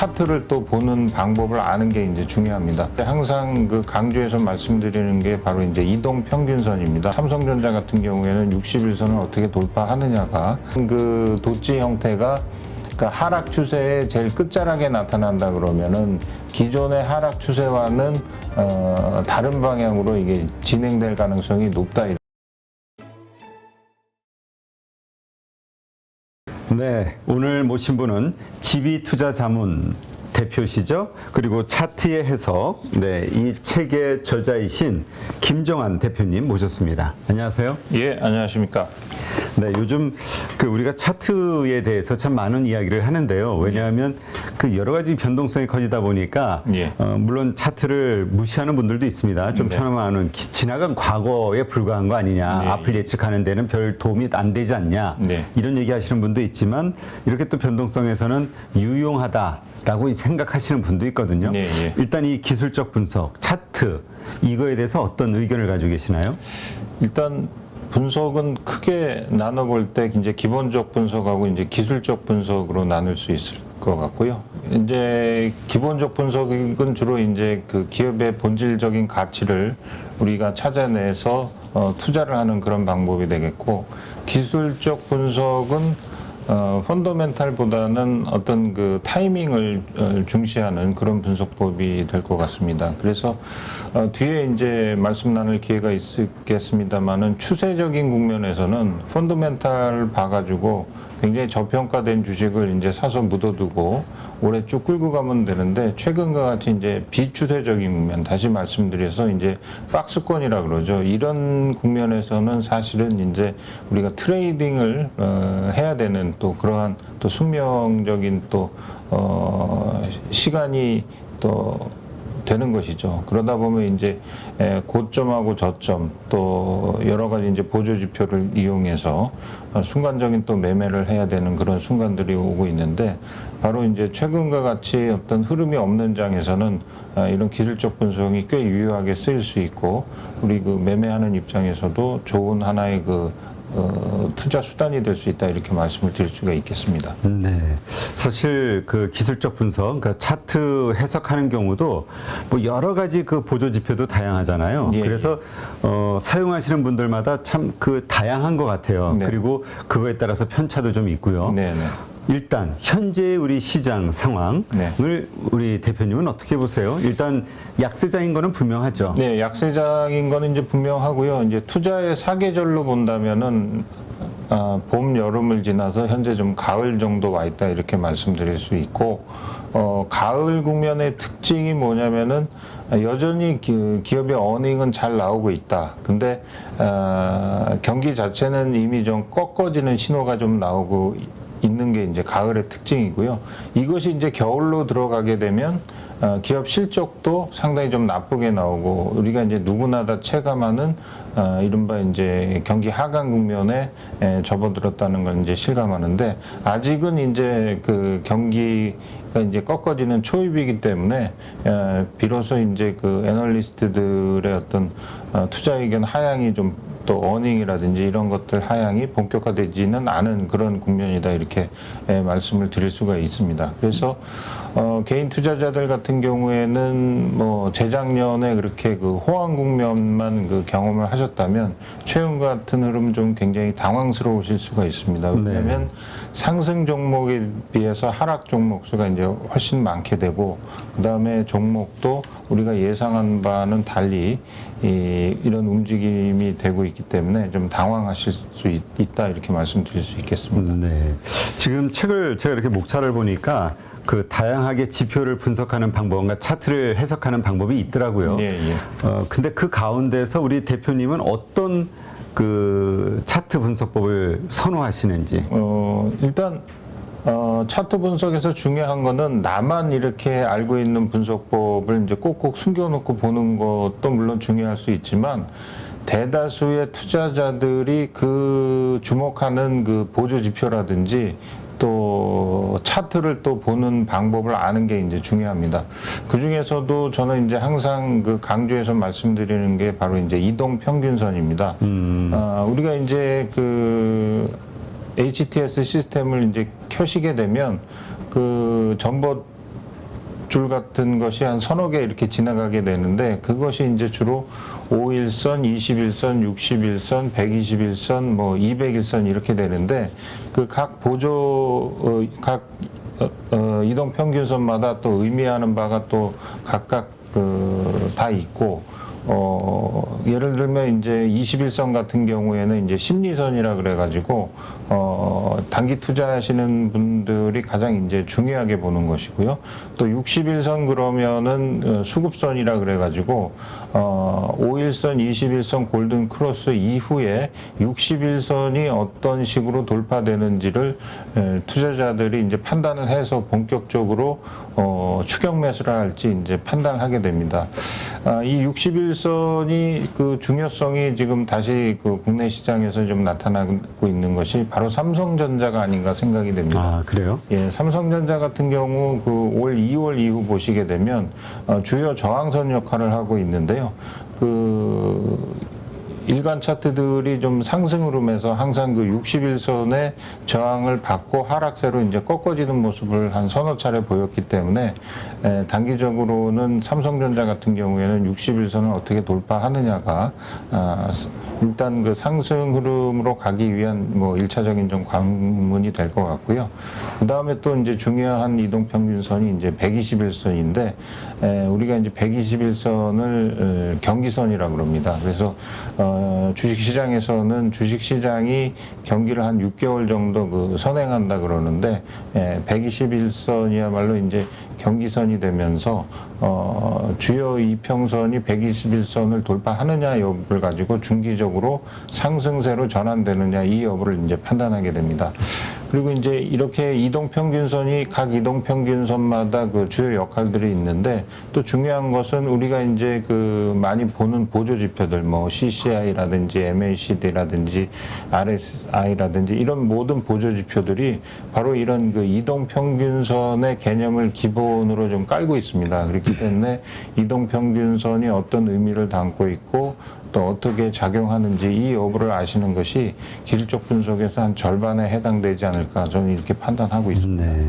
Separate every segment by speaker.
Speaker 1: 차트를 또 보는 방법을 아는 게 이제 중요합니다. 항상 그 강조해서 말씀드리는 게 바로 이제 이동 평균선입니다. 삼성전자 같은 경우에는 60일선을 어떻게 돌파하느냐가 그 도치 형태가 그러니까 하락 추세의 제일 끝자락에 나타난다 그러면은 기존의 하락 추세와는 다른 방향으로 이게 진행될 가능성이 높다.
Speaker 2: 네, 오늘 모신 분은 GB투자자문 대표시죠. 그리고 차트의 해석, 네, 이 책의 저자이신 김정환 대표님 모셨습니다. 안녕하세요.
Speaker 1: 예, 안녕하십니까.
Speaker 2: 네, 요즘 그 우리가 차트에 대해서 참 많은 이야기를 하는데요. 왜냐하면 그 여러 가지 변동성이 커지다 보니까
Speaker 1: 예.
Speaker 2: 물론 차트를 무시하는 분들도 있습니다. 좀
Speaker 1: 네.
Speaker 2: 편하면 지나간 과거에 불과한 거 아니냐,
Speaker 1: 네.
Speaker 2: 앞을 예측하는 데는 별 도움이 안 되지 않냐,
Speaker 1: 네.
Speaker 2: 이런 얘기하시는 분도 있지만 이렇게 또 변동성에서는 유용하다라고 생각하시는 분도 있거든요.
Speaker 1: 네, 예.
Speaker 2: 일단 이 기술적 분석, 차트 이거에 대해서 어떤 의견을 가지고 계시나요?
Speaker 1: 일단 분석은 크게 나눠볼 때 이제 기본적 분석하고 이제 기술적 분석으로 나눌 수 있을 것 같고요. 이제 기본적 분석은 주로 이제 그 기업의 본질적인 가치를 우리가 찾아내서 투자를 하는 그런 방법이 되겠고, 기술적 분석은 펀더멘탈보다는 어떤 그 타이밍을 중시하는 그런 분석법이 될 것 같습니다. 그래서 뒤에 이제 말씀 나눌 기회가 있겠습니다만은 추세적인 국면에서는 펀더멘탈을 봐가지고 굉장히 저평가된 주식을 이제 사서 묻어두고 오래 쭉 끌고 가면 되는데, 최근과 같이 이제 비추세적인 국면, 다시 말씀드려서 이제 박스권이라 그러죠. 이런 국면에서는 사실은 이제 우리가 트레이딩을 해야 되는 또 그러한 또 숙명적인 또 시간이 또 되는 것이죠. 그러다 보면 이제 고점하고 저점 또 여러 가지 이제 보조 지표를 이용해서 순간적인 또 매매를 해야 되는 그런 순간들이 오고 있는데, 바로 이제 최근과 같이 어떤 흐름이 없는 장에서는 이런 기술적 분석이 꽤 유효하게 쓰일 수 있고, 우리 그 매매하는 입장에서도 좋은 하나의 그 투자 수단이 될 수 있다, 이렇게 말씀을 드릴 수가 있겠습니다.
Speaker 2: 네, 사실 그 기술적 분석, 그러니까 차트 해석하는 경우도 뭐 여러 가지 그 보조 지표도 다양하잖아요.
Speaker 1: 예,
Speaker 2: 그래서 사용하시는 분들마다 참 그 다양한 것 같아요.
Speaker 1: 네.
Speaker 2: 그리고 그거에 따라서 편차도 좀 있고요.
Speaker 1: 네, 네.
Speaker 2: 일단 현재 우리 시장 상황을
Speaker 1: 네.
Speaker 2: 우리 대표님은 어떻게 보세요? 일단 약세장인 거는 분명하죠.
Speaker 1: 네, 약세장인 거는 이제 분명하고요. 이제 투자의 사계절로 본다면은 봄, 여름을 지나서 현재 좀 가을 정도 와 있다, 이렇게 말씀드릴 수 있고, 가을 국면의 특징이 뭐냐면은 여전히 기업의 어닝은 잘 나오고 있다. 근데 경기 자체는 이미 좀 꺾어지는 신호가 좀 나오고 있는 게 이제 가을의 특징이고요. 이것이 이제 겨울로 들어가게 되면 기업 실적도 상당히 좀 나쁘게 나오고, 우리가 이제 누구나 다 체감하는 이른바 이제 경기 하강 국면에 접어들었다는 걸 이제 실감하는데, 아직은 이제 그 경기가 이제 꺾어지는 초입이기 때문에 비로소 이제 그 애널리스트들의 어떤 투자 의견 하향이 좀, 또 어닝이라든지 이런 것들 하향이 본격화되지는 않은 그런 국면이다, 이렇게 말씀을 드릴 수가 있습니다. 그래서 개인 투자자들 같은 경우에는 뭐 재작년에 그렇게 그 호황 국면만 그 경험을 하셨다면 최근 같은 흐름 좀 굉장히 당황스러우실 수가 있습니다. 왜냐하면
Speaker 2: 네.
Speaker 1: 상승 종목에 비해서 하락 종목 수가 이제 훨씬 많게 되고, 그 다음에 종목도 우리가 예상한 바는 달리 이런 움직임이 되고 있기 때문에 좀 당황하실 수 있다, 이렇게 말씀드릴 수 있겠습니다.
Speaker 2: 네. 지금 책을 제가 이렇게 목차를 보니까 그 다양하게 지표를 분석하는 방법과 차트를 해석하는 방법이 있더라고요.
Speaker 1: 예, 예.
Speaker 2: 근데 그 가운데서 우리 대표님은 어떤 그 차트 분석법을 선호하시는지.
Speaker 1: 일단 차트 분석에서 중요한 거는 나만 이렇게 알고 있는 분석법을 이제 꼭꼭 숨겨놓고 보는 것도 물론 중요할 수 있지만, 대다수의 투자자들이 그 주목하는 그 보조 지표라든지 또 차트를 또 보는 방법을 아는 게 이제 중요합니다. 그 중에서도 저는 이제 항상 그 강조해서 말씀드리는 게 바로 이제 이동 평균선입니다. 우리가 이제 그 HTS 시스템을 이제 켜시게 되면 그 전봇 곡줄 같은 것이 한 서너 개 이렇게 지나가게 되는데 그것이 이제 주로 5일선, 21선, 61선, 121선, 뭐 201선 이렇게 되는데 그 각 각 이동 평균선마다 또 의미하는 바가 또 각각 다 있고 예를 들면 이제 21선 같은 경우에는 이제 심리선이라 그래가지고 단기 투자하시는 분들이 가장 이제 중요하게 보는 것이고요. 또 61선 그러면은 수급선이라 그래가지고 5일선, 21선 골든 크로스 이후에 61선이 어떤 식으로 돌파되는지를 투자자들이 이제 판단을 해서 본격적으로 추격 매수를 할지 이제 판단을 하게 됩니다. 이 61선이 그 중요성이 지금 다시 그 국내 시장에서 좀 나타나고 있는 것이 바로 삼성전자가 아닌가 생각이 됩니다.
Speaker 2: 아, 그래요?
Speaker 1: 예, 삼성전자 같은 경우 그 올 2월 이후 보시게 되면 주요 저항선 역할을 하고 있는데요. 그 일간 차트들이 좀 상승 흐름에서 항상 그 61선의 저항을 받고 하락세로 이제 꺾어지는 모습을 한 서너 차례 보였기 때문에 단기적으로는 삼성전자 같은 경우에는 61선을 어떻게 돌파하느냐가 일단 그 상승 흐름으로 가기 위한 뭐 1차적인 좀 관문이 될 것 같고요. 그 다음에 또 이제 중요한 이동평균선이 이제 121선인데 우리가 이제 121선을 경기선이라고 그럽니다. 그래서 주식시장에서는 주식시장이 경기를 한 6개월 정도 그 선행한다 그러는데 121선이야말로 이제 경기선이 되면서 주요 이평선이 121선을 돌파하느냐 여부를 가지고 중기적으로 상승세로 전환되느냐 이 여부를 이제 판단하게 됩니다. 그리고 이제 이렇게 이동평균선이 각 이동평균선마다 그 주요 역할들이 있는데 또 중요한 것은 우리가 이제 그 많이 보는 보조지표들 뭐 CCI라든지 MACD라든지 RSI라든지 이런 모든 보조지표들이 바로 이런 그 이동평균선의 개념을 기본으로 좀 깔고 있습니다. 그렇기 때문에 이동평균선이 어떤 의미를 담고 있고 또 어떻게 작용하는지 이 여부를 아시는 것이 기술적 분석에서 한 절반에 해당되지 않을까 저는 이렇게 판단하고 있습니다.
Speaker 2: 네.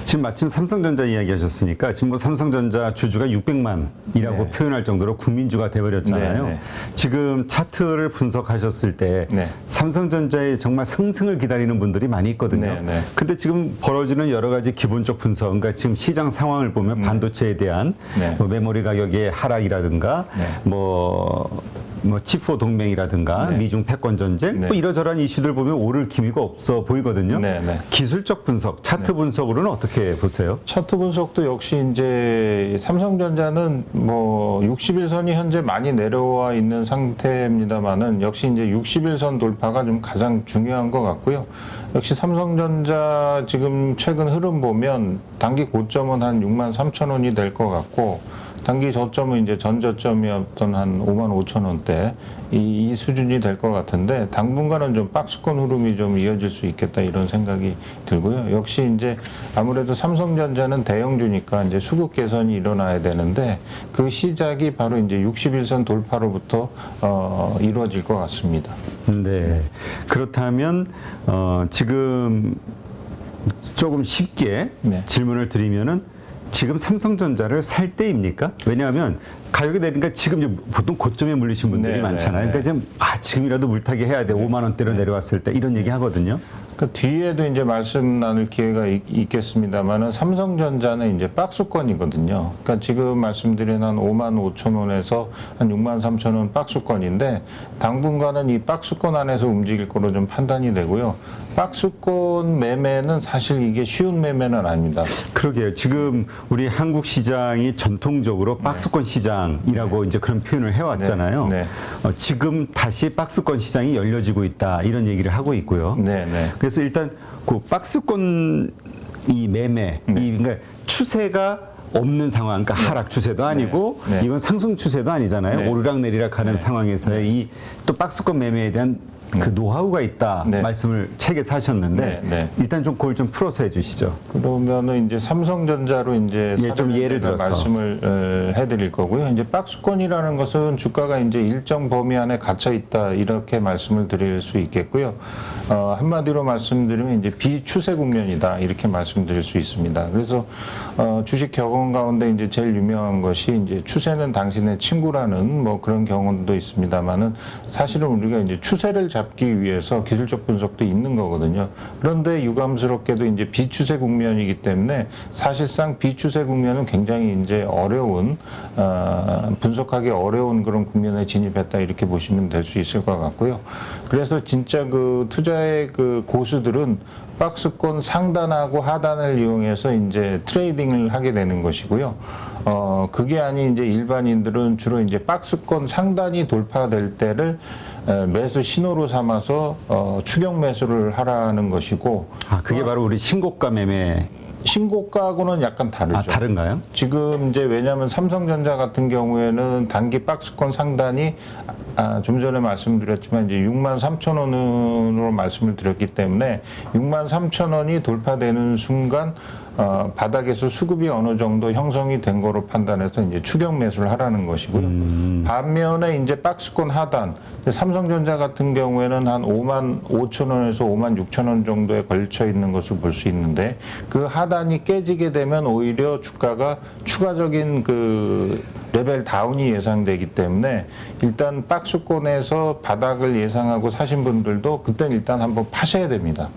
Speaker 2: 지금 마침 삼성전자 이야기하셨으니까 지금 뭐 삼성전자 주주가 600만이라고
Speaker 1: 네.
Speaker 2: 표현할 정도로 국민주가 돼버렸잖아요.
Speaker 1: 네, 네.
Speaker 2: 지금 차트를 분석하셨을 때
Speaker 1: 네.
Speaker 2: 삼성전자의 정말 상승을 기다리는 분들이 많이 있거든요.
Speaker 1: 네, 네.
Speaker 2: 근데 지금 벌어지는 여러 가지 기본적 분석, 그러니까 지금 시장 상황을 보면 반도체에 대한
Speaker 1: 네.
Speaker 2: 뭐 메모리 가격의 하락이라든가
Speaker 1: 네.
Speaker 2: 뭐 칩4 동맹이라든가
Speaker 1: 네.
Speaker 2: 미중 패권 전쟁
Speaker 1: 네.
Speaker 2: 뭐 이러저러한 이슈들 보면 오를 기미가 없어 보이거든요.
Speaker 1: 네, 네.
Speaker 2: 기술적 분석, 차트 분석으로는 어떻게 보세요?
Speaker 1: 차트 분석도 역시 이제 삼성전자는 뭐 61선이 현재 많이 내려와 있는 상태입니다만은 역시 이제 61선 돌파가 좀 가장 중요한 것 같고요. 역시 삼성전자 지금 최근 흐름 보면 단기 고점은 한 63,000원이 될 것 같고 단기 저점은 이제 전 저점이었던 한 55,000원대 이 수준이 될 것 같은데 당분간은 좀 박스권 흐름이 좀 이어질 수 있겠다 이런 생각이 들고요. 역시 이제 아무래도 삼성전자는 대형주니까 이제 수급 개선이 일어나야 되는데 그 시작이 바로 이제 61선 돌파로부터 이루어질 것 같습니다.
Speaker 2: 네. 그렇다면 지금 조금 쉽게
Speaker 1: 네.
Speaker 2: 질문을 드리면은 지금 삼성전자를 살 때입니까? 왜냐하면 가격이 내리니까 지금 이제 보통 고점에 물리신 분들이
Speaker 1: 네,
Speaker 2: 많잖아요.
Speaker 1: 네, 네.
Speaker 2: 그러니까 지금 지금이라도 물타기 해야 돼. 5만 원대로 내려왔을 때 이런 얘기 하거든요.
Speaker 1: 그 뒤에도 이제 말씀 나눌 기회가 있겠습니다만은 삼성전자는 이제 박스권이거든요. 그러니까 지금 말씀드린 한 55,000원에서 한 63,000원 박스권인데 당분간은 이 박스권 안에서 움직일 거로 좀 판단이 되고요. 박스권 매매는 사실 이게 쉬운 매매는 아닙니다.
Speaker 2: 그러게요. 지금 우리 한국 시장이 전통적으로 박스권 시장이라고 이제 그런 표현을 해왔잖아요.
Speaker 1: 네,
Speaker 2: 지금 다시 박스권 시장이 열려지고 있다 이런 얘기를 하고 있고요.
Speaker 1: 네, 네.
Speaker 2: 그래서 일단 그 박스권 이 매매, 그러니까 추세가 없는 상황, 그러니까 하락 추세도 아니고
Speaker 1: 네, 네.
Speaker 2: 이건 상승 추세도 아니잖아요.
Speaker 1: 네.
Speaker 2: 오르락내리락 하는 상황에서의 이 또 박스권 매매에 대한 그 노하우가 있다
Speaker 1: 네.
Speaker 2: 말씀을 책에서 하셨는데
Speaker 1: 네, 네.
Speaker 2: 일단 좀 그걸 좀 풀어서 해주시죠.
Speaker 1: 그러면은 이제 삼성전자로 이제
Speaker 2: 예, 좀 예를 들어서.
Speaker 1: 말씀을 해드릴 거고요. 이제 박스권이라는 것은 주가가 이제 일정 범위 안에 갇혀 있다 이렇게 말씀을 드릴 수 있겠고요. 한마디로 말씀드리면 이제 비추세 국면이다 이렇게 말씀드릴 수 있습니다. 그래서 주식 경험 가운데 이제 제일 유명한 것이 이제 추세는 당신의 친구라는 뭐 그런 경험도 있습니다만은 사실은 우리가 이제 추세를 잡기 위해서 기술적 분석도 있는 거거든요. 그런데 유감스럽게도 이제 비추세 국면이기 때문에 사실상 비추세 국면은 굉장히 이제 어려운 분석하기 어려운 그런 국면에 진입했다 이렇게 보시면 될 수 있을 것 같고요. 그래서 진짜 그 투자의 그 고수들은 박스권 상단하고 하단을 이용해서 이제 트레이딩을 하게 되는 것이고요. 그게 아닌 이제 일반인들은 주로 이제 박스권 상단이 돌파될 때를 매수 신호로 삼아서 추격 매수를 하라는 것이고.
Speaker 2: 그게 바로 우리 신고가 매매.
Speaker 1: 신고가하고는 약간 다르죠.
Speaker 2: 다른가요?
Speaker 1: 지금 이제 왜냐하면 삼성전자 같은 경우에는 단기 박스권 상단이 좀 전에 말씀드렸지만 이제 63,000원으로 말씀을 드렸기 때문에 63,000원이 돌파되는 순간 바닥에서 수급이 어느 정도 형성이 된 거로 판단해서 이제 추격 매수를 하라는 것이고요. 반면에 이제 박스권 하단, 삼성전자 같은 경우에는 한 55,000원에서 56,000원 정도에 걸쳐 있는 것을 볼 수 있는데 그 하단이 깨지게 되면 오히려 주가가 추가적인 그 레벨 다운이 예상되기 때문에 일단 박스권에서 바닥을 예상하고 사신 분들도 그때는 일단 한번 파셔야 됩니다.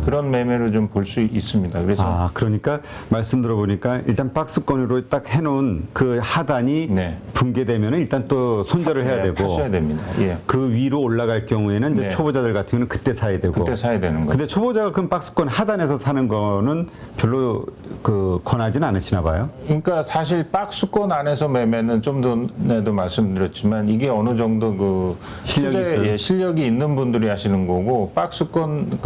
Speaker 1: 그런 매매를 좀 볼 수 있습니다. 그래서
Speaker 2: 그러니까 말씀 들어보니까 일단 박스권으로 딱 해놓은 그 하단이
Speaker 1: 네.
Speaker 2: 붕괴되면 일단 또 손절을 해야 되고
Speaker 1: 파셔야 됩니다. 예.
Speaker 2: 그 위로 올라갈 경우에는 이제
Speaker 1: 네.
Speaker 2: 초보자들 같은 경우는 그때 사야 되고
Speaker 1: 그때 사야 되는 거죠.
Speaker 2: 근데 초보자가 그럼 박스권 하단에서 사는 거는 별로 그 권하지는 않으시나 봐요.
Speaker 1: 그러니까 사실 박스권 안에서 매매는 좀 전에도 말씀드렸지만 이게 어느 정도 그 실력이 있는 분들이 하시는 거고 박스권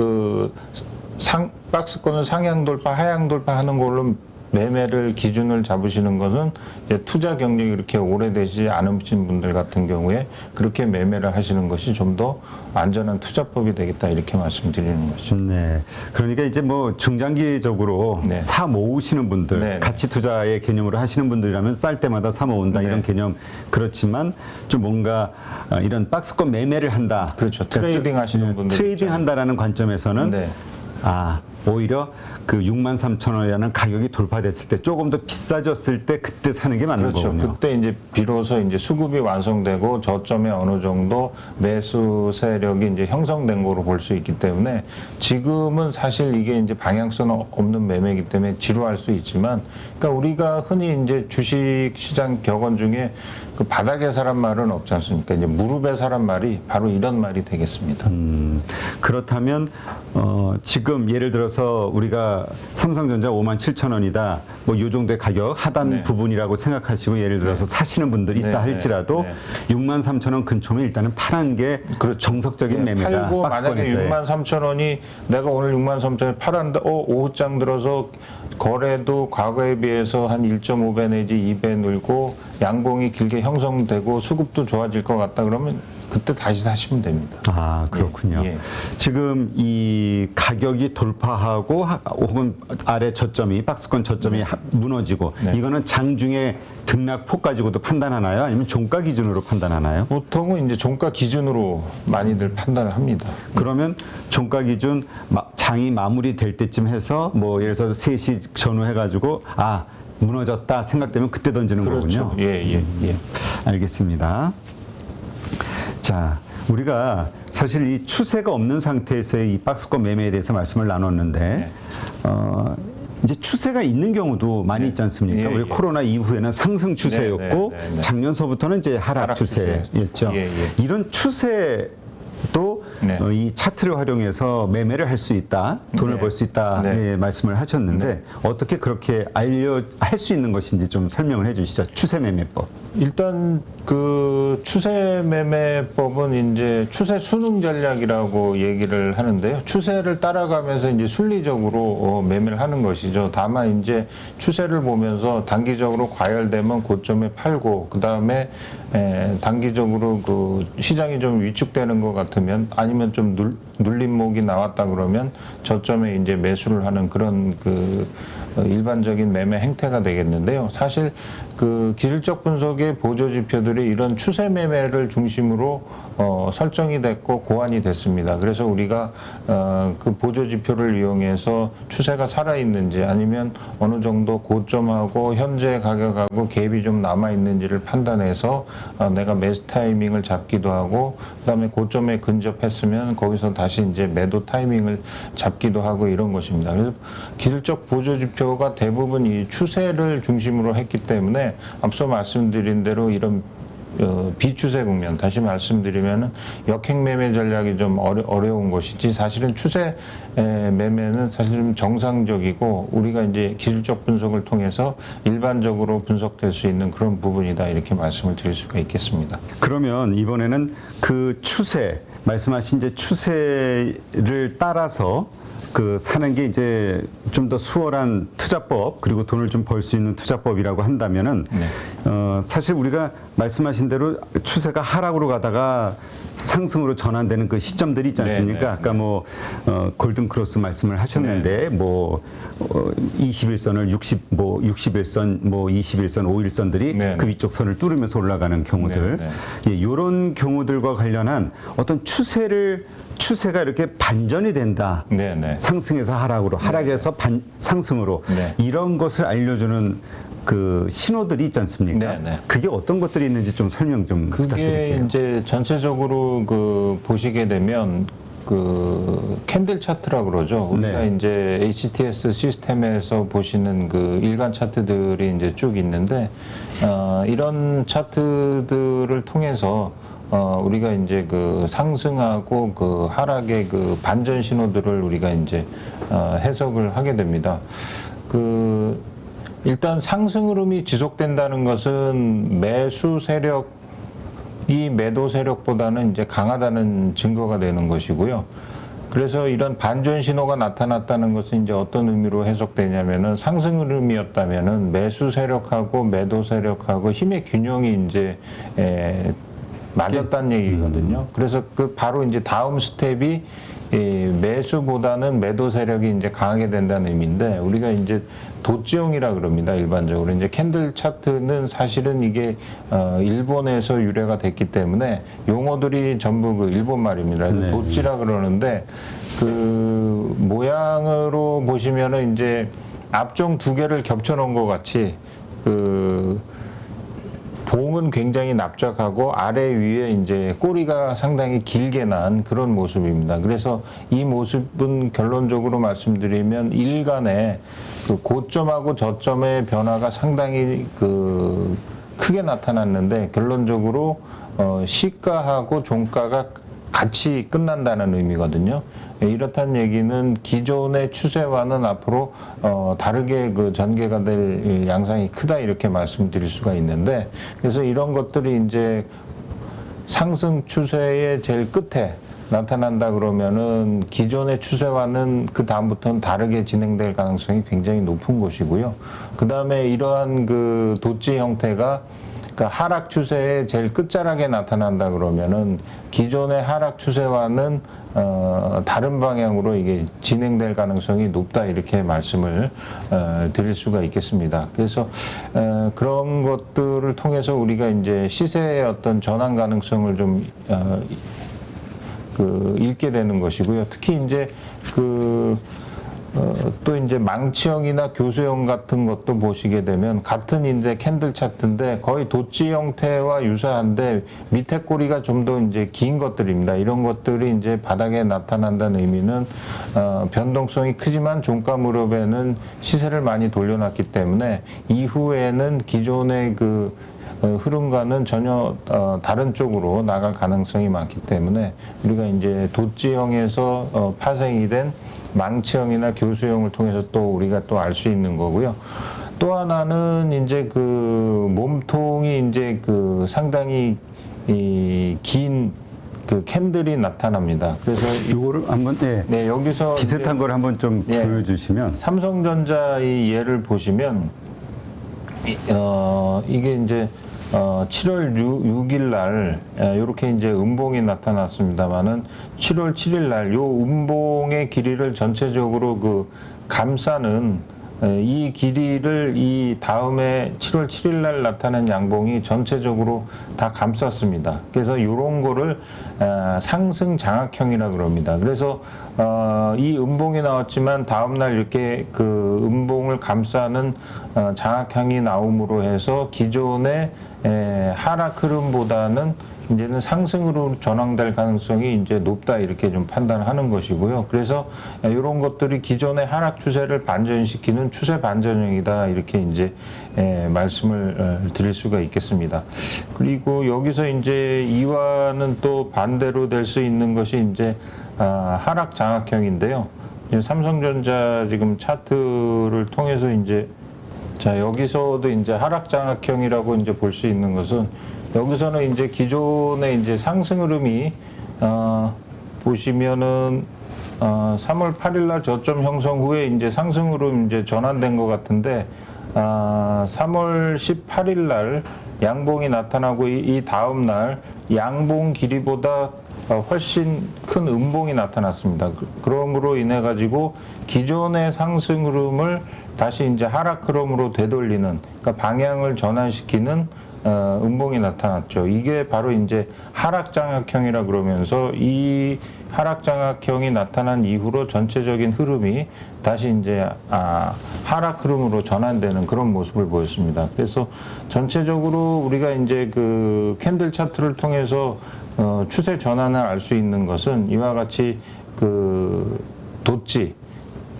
Speaker 1: 박스권을 상향 돌파, 하향 돌파하는 걸로 매매를 기준을 잡으시는 것은 이제 투자 경력이 이렇게 오래되지 않으신 분들 같은 경우에 그렇게 매매를 하시는 것이 좀 더 안전한 투자법이 되겠다 이렇게 말씀드리는 것이죠.
Speaker 2: 네. 그러니까 이제 뭐 중장기적으로
Speaker 1: 네.
Speaker 2: 사 모으시는 분들,
Speaker 1: 네.
Speaker 2: 가치 투자의 개념으로 하시는 분들이라면 쌀 때마다 사 모은다
Speaker 1: 네.
Speaker 2: 이런 개념 그렇지만 좀 뭔가 이런 박스권 매매를 한다.
Speaker 1: 그렇죠. 트레이딩 하시는 분들
Speaker 2: 트레이딩
Speaker 1: 있죠.
Speaker 2: 한다라는 관점에서는
Speaker 1: 네.
Speaker 2: 오히려 그 63,000원이라는 가격이 돌파됐을 때 조금 더 비싸졌을 때 그때 사는 게 맞는
Speaker 1: 그렇죠.
Speaker 2: 거군요.
Speaker 1: 그때 이제 비로소 이제 수급이 완성되고 저점에 어느 정도 매수 세력이 이제 형성된 거로 볼 수 있기 때문에 지금은 사실 이게 이제 방향성 없는 매매이기 때문에 지루할 수 있지만, 그러니까 우리가 흔히 이제 주식 시장 격언 중에 그 바닥에 사람 말은 없지 않습니까? 이제 무릎에 사람 말이 바로 이런 말이 되겠습니다.
Speaker 2: 그렇다면 지금 예를 들어서 우리가 삼성전자 57,000원이다. 뭐 요 정도의 가격 하단
Speaker 1: 네.
Speaker 2: 부분이라고 생각하시고 예를 들어서 사시는 분들이 있다
Speaker 1: 네,
Speaker 2: 할지라도
Speaker 1: 네.
Speaker 2: 63,000원 근처면 일단은 파는 게 정석적인 매매다.
Speaker 1: 팔고 만약에
Speaker 2: 박스권에서의.
Speaker 1: 63,000원이 내가 오늘 63,000원에 팔았는데 오후장 들어서 거래도 과거에 비해서 한 1.5배 내지 2배 늘고 양봉이 길게 형성되고 수급도 좋아질 것 같다 그러면 그때 다시 사시면 됩니다.
Speaker 2: 그렇군요.
Speaker 1: 예.
Speaker 2: 지금 이 가격이 돌파하고 혹은 아래 저점이 박스권 저점이 무너지고
Speaker 1: 네.
Speaker 2: 이거는 장중에 등락폭 가지고도 판단하나요? 아니면 종가 기준으로 판단하나요?
Speaker 1: 보통은 이제 종가 기준으로 많이들 판단을 합니다.
Speaker 2: 그러면 종가 기준 장이 마무리될 때쯤 해서 뭐 예를 들어서 3시 전후해가지고 무너졌다 생각되면 그때 던지는
Speaker 1: 그렇죠.
Speaker 2: 거군요.
Speaker 1: 예.
Speaker 2: 알겠습니다. 자, 우리가 사실 이 추세가 없는 상태에서의 이 박스권 매매에 대해서 말씀을 나눴는데 이제 추세가 있는 경우도 많이 있지 않습니까?
Speaker 1: 예,
Speaker 2: 우리
Speaker 1: 예.
Speaker 2: 코로나 이후에는 상승 추세였고
Speaker 1: 네.
Speaker 2: 작년서부터는 이제 하락 추세였죠.
Speaker 1: 예.
Speaker 2: 이런 추세도
Speaker 1: 네.
Speaker 2: 이 차트를 활용해서 매매를 할 수 있다, 돈을
Speaker 1: 네.
Speaker 2: 벌 수 있다
Speaker 1: 네.
Speaker 2: 말씀을 하셨는데 어떻게 그렇게 할 수 있는 것인지 좀 설명을 해주시죠. 추세 매매법.
Speaker 1: 일단 그 추세 매매법은 이제 추세 순응 전략이라고 얘기를 하는데요. 추세를 따라가면서 이제 순리적으로 매매를 하는 것이죠. 다만 이제 추세를 보면서 단기적으로 과열되면 고점에 팔고 그 다음에 단기적으로 그 시장이 좀 위축되는 것 같으면 아니면 좀 눌림목이 나왔다 그러면 저점에 이제 매수를 하는 그런 그 일반적인 매매 행태가 되겠는데요. 사실 그 기술적 분석의 보조 지표들이 이런 추세 매매를 중심으로 설정이 됐고 고안이 됐습니다. 그래서 우리가 그 보조 지표를 이용해서 추세가 살아있는지 아니면 어느 정도 고점하고 현재 가격하고 갭이 좀 남아있는지를 판단해서 내가 매수 타이밍을 잡기도 하고 그다음에 고점에 근접했으면 거기서 다시 이제 매도 타이밍을 잡기도 하고 이런 것입니다. 그래서 기술적 보조 지표가 대부분 이 추세를 중심으로 했기 때문에 앞서 말씀드린 대로 이런 비추세 국면, 다시 말씀드리면은 역행 매매 전략이 좀 어려운 것이지 사실은 추세 매매는 사실 좀 정상적이고 우리가 이제 기술적 분석을 통해서 일반적으로 분석될 수 있는 그런 부분이다 이렇게 말씀을 드릴 수가 있겠습니다.
Speaker 2: 그러면 이번에는 그 추세, 말씀하신 이제 추세를 따라서 그 사는 게 이제 좀 더 수월한 투자법 그리고 돈을 좀 벌 수 있는 투자법이라고 한다면은 사실 우리가 말씀하신 대로 추세가 하락으로 가다가 상승으로 전환되는 그 시점들이 있지 않습니까?
Speaker 1: 네, 네,
Speaker 2: 아까 뭐 골든 크로스 말씀을 하셨는데 뭐 21선을 60일선, 뭐 21선, 5일선들이
Speaker 1: 네,
Speaker 2: 그
Speaker 1: 네.
Speaker 2: 위쪽 선을 뚫으면서 올라가는 경우들,
Speaker 1: 네,
Speaker 2: 예, 이런 경우들과 관련한 어떤 추세가 이렇게 반전이 된다.
Speaker 1: 네, 네.
Speaker 2: 상승에서 하락으로, 하락에서 상승으로
Speaker 1: 네.
Speaker 2: 이런 것을 알려주는 그 신호들이 있지 않습니까?
Speaker 1: 네, 네.
Speaker 2: 그게 어떤 것들이 있는지 좀 설명 좀
Speaker 1: 그게
Speaker 2: 부탁드릴게요.
Speaker 1: 이제 전체적으로 그 보시게 되면 그 캔들 차트라고 그러죠. 우리가
Speaker 2: 네.
Speaker 1: 이제 HTS 시스템에서 보시는 그 일간 차트들이 이제 쭉 있는데 이런 차트들을 통해서 우리가 이제 그 상승하고 그 하락의 그 반전 신호들을 우리가 이제 해석을 하게 됩니다. 그 일단 상승 흐름이 지속된다는 것은 매수 세력이 매도 세력보다는 이제 강하다는 증거가 되는 것이고요. 그래서 이런 반전 신호가 나타났다는 것은 이제 어떤 의미로 해석되냐면은 상승 흐름이었다면은 매수 세력하고 매도 세력하고 힘의 균형이 이제 맞았다는 얘기거든요. 그래서 그 바로 이제 다음 스텝이 매수보다는 매도 세력이 이제 강하게 된다는 의미인데 우리가 이제 도지형이라 그럽니다. 일반적으로 이제 캔들 차트는 사실은 이게 일본에서 유래가 됐기 때문에 용어들이 전부 그 일본 말입니다. 그래서
Speaker 2: 네.
Speaker 1: 도지라 그러는데 그 모양으로 보시면은 이제 앞쪽 두 개를 겹쳐 놓은 것 같이 그 봉은 굉장히 납작하고 아래 위에 이제 꼬리가 상당히 길게 난 그런 모습입니다. 그래서 이 모습은 결론적으로 말씀드리면 일간의 그 고점하고 저점의 변화가 상당히 그 크게 나타났는데 결론적으로 시가하고 종가가 같이 끝난다는 의미거든요. 이렇다는 얘기는 기존의 추세와는 앞으로 다르게 그 전개가 될 양상이 크다 이렇게 말씀드릴 수가 있는데 그래서 이런 것들이 이제 상승 추세의 제일 끝에 나타난다 그러면은 기존의 추세와는 그 다음부터는 다르게 진행될 가능성이 굉장히 높은 것이고요. 그 다음에 이러한 그 도지 형태가 그러니까 하락 추세의 제일 끝자락에 나타난다 그러면은 기존의 하락 추세와는 다른 방향으로 이게 진행될 가능성이 높다 이렇게 말씀을 드릴 수가 있겠습니다. 그래서 그런 것들을 통해서 우리가 이제 시세의 어떤 전환 가능성을 좀 읽게 되는 것이고요. 특히 이제 또 이제 망치형이나 교수형 같은 것도 보시게 되면 같은 이제 캔들 차트인데 거의 도지 형태와 유사한데 밑에 꼬리가 좀 더 이제 긴 것들입니다. 이런 것들이 이제 바닥에 나타난다는 의미는 변동성이 크지만 종가 무렵에는 시세를 많이 돌려놨기 때문에 이후에는 기존의 그 흐름과는 전혀 다른 쪽으로 나갈 가능성이 많기 때문에 우리가 이제 도지형에서 파생이 된 망치형이나 교수형을 통해서 또 우리가 또 알 수 있는 거고요. 또 하나는 이제 그 몸통이 이제 그 상당히 긴 그 캔들이 나타납니다. 그래서
Speaker 2: 이거를 한번
Speaker 1: 네, 여기서
Speaker 2: 비슷한 걸 한번 좀
Speaker 1: 예.
Speaker 2: 보여주시면
Speaker 1: 삼성전자의 예를 보시면 이게 이제 7월 6일 날 이렇게 이제 음봉이 나타났습니다만은 7월 7일 날 요 음봉의 길이를 전체적으로 그 감싸는 이 길이를 이 다음에 7월 7일 날 나타난 양봉이 전체적으로 다 감쌌습니다. 그래서 이런 거를 상승 장악형이라 그럽니다. 그래서 이 음봉이 나왔지만 다음 날 이렇게 그 음봉을 감싸는 장악형이 나옴으로 해서 기존의 하락 흐름보다는 이제는 상승으로 전환될 가능성이 이제 높다 이렇게 좀 판단하는 것이고요. 그래서 이런 것들이 기존의 하락 추세를 반전시키는 추세 반전형이다 이렇게 이제 말씀을 드릴 수가 있겠습니다. 그리고 여기서 이제 이와는 또 반대로 될 수 있는 것이 이제 하락 장악형인데요. 삼성전자 지금 차트를 통해서 이제 자 여기서도 이제 하락 장악형이라고 이제 볼 수 있는 것은 여기서는 이제 기존의 이제 상승 흐름이 보시면은 3월 8일 날 저점 형성 후에 이제 상승 흐름 이제 전환된 것 같은데 3월 18일 날 양봉이 나타나고 이 다음 날 양봉 길이보다 훨씬 큰 음봉이 나타났습니다. 그러므로 인해 가지고 기존의 상승 흐름을 다시 이제 하락 흐름으로 되돌리는, 그러니까 방향을 전환시키는 음봉이 나타났죠. 이게 바로 이제 하락장악형이라 그러면서 이 하락장악형이 나타난 이후로 전체적인 흐름이 다시 이제 하락 흐름으로 전환되는 그런 모습을 보였습니다. 그래서 전체적으로 우리가 이제 그 캔들 차트를 통해서 추세 전환을 알 수 있는 것은 이와 같이 그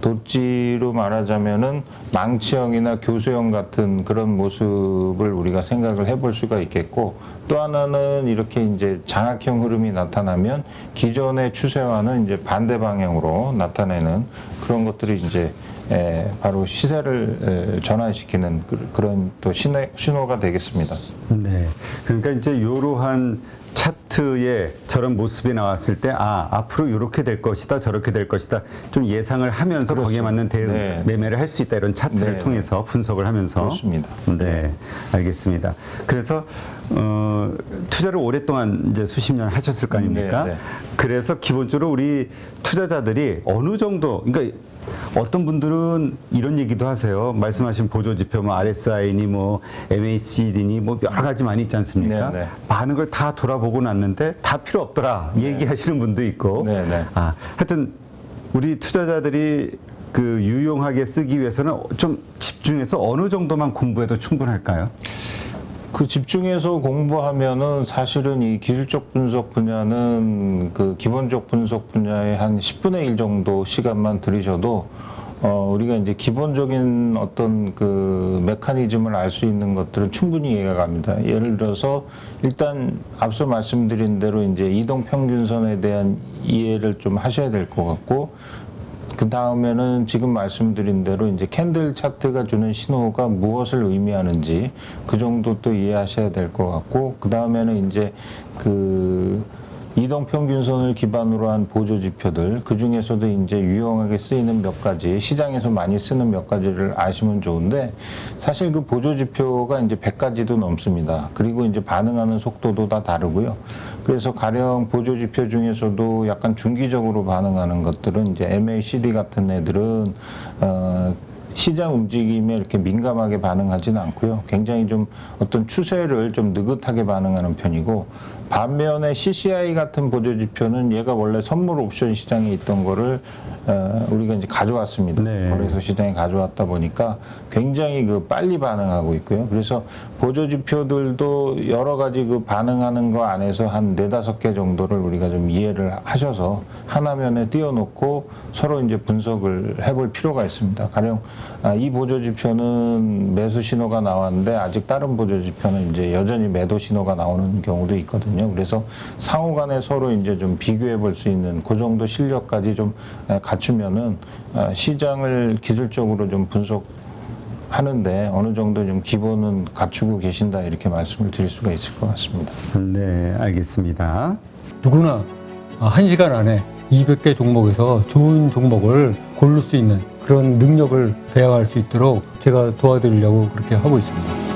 Speaker 1: 도찌로 말하자면은 망치형이나 교수형 같은 그런 모습을 우리가 생각을 해볼 수가 있겠고, 또 하나는 이렇게 이제 장악형 흐름이 나타나면 기존의 추세와는 이제 반대 방향으로 나타내는 그런 것들이 이제 바로 시세를 전환시키는 그런 또 신호가 되겠습니다.
Speaker 2: 네. 그러니까 이제 이러한 차트에 저런 모습이 나왔을 때 앞으로 이렇게 될 것이다 저렇게 될 것이다 좀 예상을 하면서
Speaker 1: 그렇습니다.
Speaker 2: 거기에 맞는 대응
Speaker 1: 네.
Speaker 2: 매매를 할 수 있다 이런 차트를
Speaker 1: 네.
Speaker 2: 통해서 분석을 하면서
Speaker 1: 그렇습니다.
Speaker 2: 네, 알겠습니다. 그래서 투자를 오랫동안 이제 수십 년 하셨을 거 아닙니까?
Speaker 1: 네, 네.
Speaker 2: 그래서 기본적으로 우리 투자자들이 어느 정도, 그러니까 어떤 분들은 이런 얘기도 하세요. 말씀하신 보조지표, 뭐 RSI니 뭐 MACD니 뭐 여러 가지 많이 있지 않습니까?
Speaker 1: 네, 네.
Speaker 2: 많은 걸 다 돌아보고 났는데 다 필요 없더라 얘기하시는 분도 있고.
Speaker 1: 네, 네.
Speaker 2: 하여튼 우리 투자자들이 그 유용하게 쓰기 위해서는 좀 집중해서 어느 정도만 공부해도 충분할까요?
Speaker 1: 그 집중해서 공부하면은 사실은 이 기술적 분석 분야는 그 기본적 분석 분야의 한 10분의 1 정도 시간만 들이셔도 우리가 이제 기본적인 어떤 그 메커니즘을 알 수 있는 것들은 충분히 이해가 갑니다. 예를 들어서 일단 앞서 말씀드린 대로 이제 이동 평균선에 대한 이해를 좀 하셔야 될 것 같고, 그 다음에는 지금 말씀드린 대로 이제 캔들 차트가 주는 신호가 무엇을 의미하는지 그 정도 또 이해하셔야 될 것 같고, 그 다음에는 이제 그 이동 평균선을 기반으로 한 보조 지표들, 그 중에서도 이제 유용하게 쓰이는 몇 가지, 시장에서 많이 쓰는 몇 가지를 아시면 좋은데, 사실 그 보조 지표가 이제 100가지도 넘습니다. 그리고 이제 반응하는 속도도 다 다르고요. 그래서 가령 보조 지표 중에서도 약간 중기적으로 반응하는 것들은 이제 MACD 같은 애들은 시장 움직임에 이렇게 민감하게 반응하지는 않고요. 굉장히 좀 어떤 추세를 좀 느긋하게 반응하는 편이고, 반면에 CCI 같은 보조 지표는 얘가 원래 선물 옵션 시장에 있던 거를 우리가 이제 가져왔습니다.
Speaker 2: 네.
Speaker 1: 거래소 시장에 가져왔다 보니까 굉장히 그 빨리 반응하고 있고요. 그래서 보조 지표들도 여러 가지 그 반응하는 거 안에서 한 4-5개 정도를 우리가 좀 이해를 하셔서 하나면에 띄워놓고 서로 이제 분석을 해볼 필요가 있습니다. 가령 이 보조 지표는 매수 신호가 나왔는데 아직 다른 보조 지표는 이제 여전히 매도 신호가 나오는 경우도 있거든요. 그래서 상호 간에 서로 이제 좀 비교해 볼 수 있는 그 정도 실력까지 좀 갖추면은 시장을 기술적으로 좀 분석하는데 어느 정도 좀 기본은 갖추고 계신다 이렇게 말씀을 드릴 수가 있을 것 같습니다.
Speaker 2: 네, 알겠습니다.
Speaker 3: 누구나 1시간 안에 200개 종목에서 좋은 종목을 고를 수 있는 그런 능력을 배양할 수 있도록 제가 도와드리려고 그렇게 하고 있습니다.